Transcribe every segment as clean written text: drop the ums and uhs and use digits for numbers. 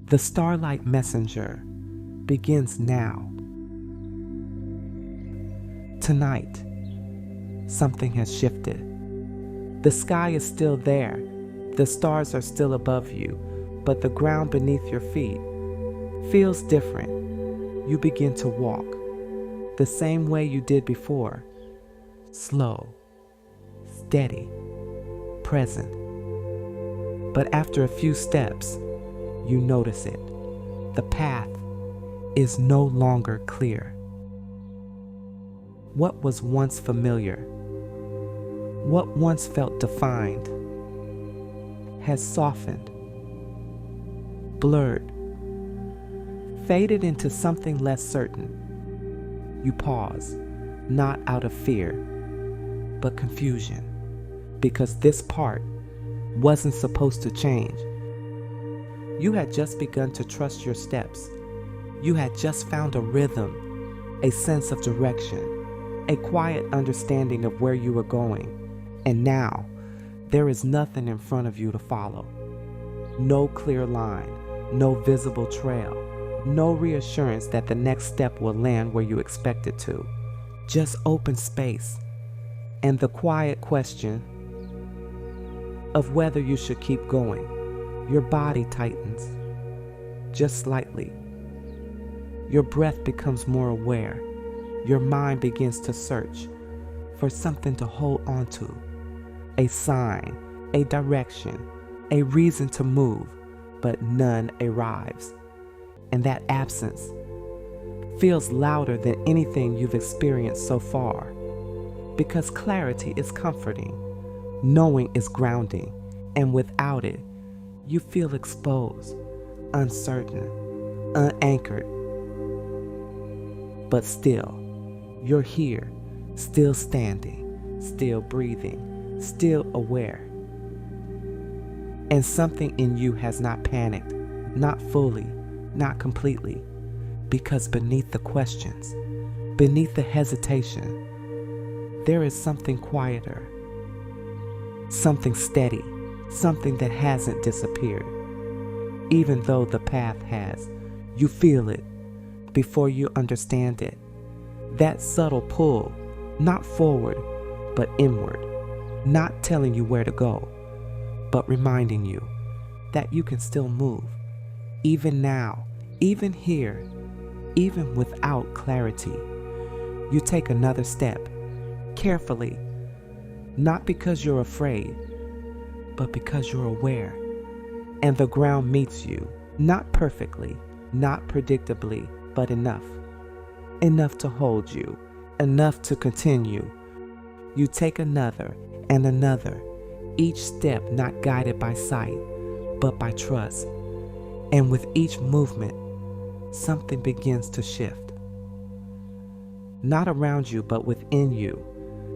The Starlight Messenger begins now. Tonight, something has shifted. The sky is still there, the stars are still above you, but the ground beneath your feet feels different. You begin to walk the same way you did before, slow, steady, present. But after a few steps, you notice it. The path is no longer clear. What was once familiar, what once felt defined, has softened, blurred, faded into something less certain. You pause, not out of fear, but confusion, because this part wasn't supposed to change. You had just begun to trust your steps. You had just found a rhythm, a sense of direction, a quiet understanding of where you were going. And now, there is nothing in front of you to follow. No clear line, no visible trail, no reassurance that the next step will land where you expect it to. Just open space and the quiet question of whether you should keep going. Your body tightens, just slightly. Your breath becomes more aware. Your mind begins to search for something to hold on to, a sign, a direction, a reason to move, but none arrives. And that absence feels louder than anything you've experienced so far, because clarity is comforting, knowing is grounding, and without it, you feel exposed, uncertain, unanchored. But still, you're here, still standing, still breathing, still aware. And something in you has not panicked, not fully, not completely, because beneath the questions, beneath the hesitation, there is something quieter, something steady, something that hasn't disappeared. Even though the path has, you feel it before you understand it. That subtle pull, not forward, but inward, not telling you where to go, but reminding you that you can still move, even now, even here, even without clarity. You take another step, carefully, not because you're afraid, but because you're aware. And the ground meets you, not perfectly, not predictably, but enough. Enough to hold you, enough to continue. You take another and another, each step not guided by sight, but by trust. And with each movement, something begins to shift. Not around you, but within you.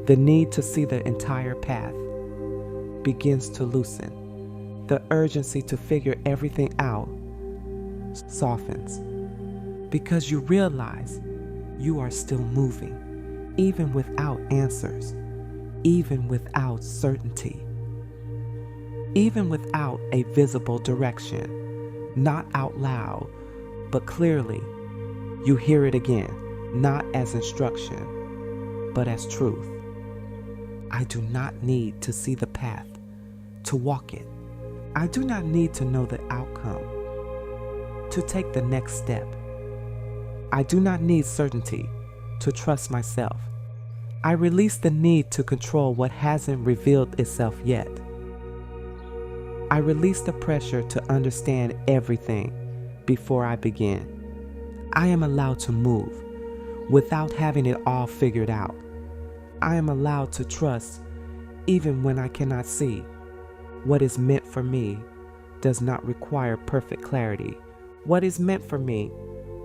The need to see the entire path begins to loosen. The urgency to figure everything out softens, because you realize you are still moving, even without answers, even without certainty, even without a visible direction. Not out loud, but clearly. You hear it again, not as instruction, but as truth. I do not need to see the path to walk it. I do not need to know the outcome to take the next step. I do not need certainty to trust myself. I release the need to control what hasn't revealed itself yet. I release the pressure to understand everything before I begin. I am allowed to move without having it all figured out. I am allowed to trust even when I cannot see. What is meant for me does not require perfect clarity. What is meant for me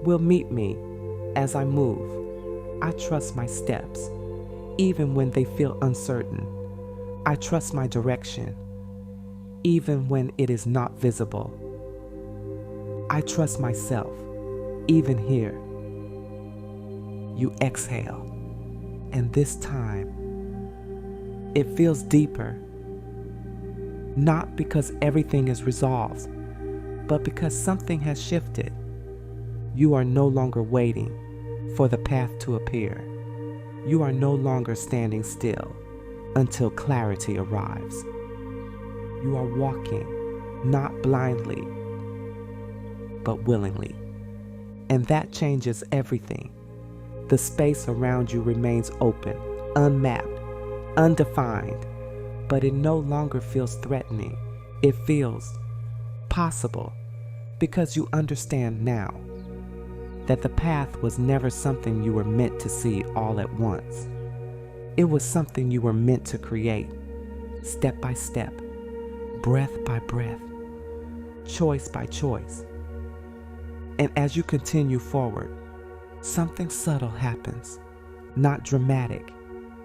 will meet me as I move. I trust my steps, even when they feel uncertain. I trust my direction, even when it is not visible. I trust myself, even here. You exhale, and this time, it feels deeper, not because everything is resolved, but because something has shifted. You are no longer waiting for the path to appear. You are no longer standing still until clarity arrives. You are walking, not blindly, but willingly. And that changes everything. The space around you remains open, unmapped, undefined, but it no longer feels threatening. It feels possible because you understand now that the path was never something you were meant to see all at once. It was something you were meant to create, step by step, breath by breath, choice by choice. And as you continue forward, something subtle happens, not dramatic,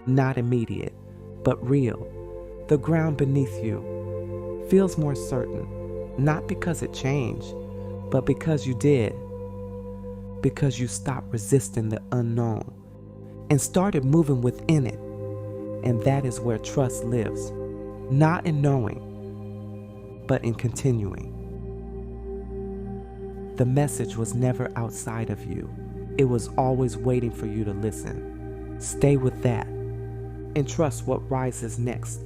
not immediate, but real. The ground beneath you feels more certain, not because it changed, but because you did. Because you stopped resisting the unknown and started moving within it. And that is where trust lives, not in knowing, but in continuing. The message was never outside of you. It was always waiting for you to listen. Stay with that and trust what rises next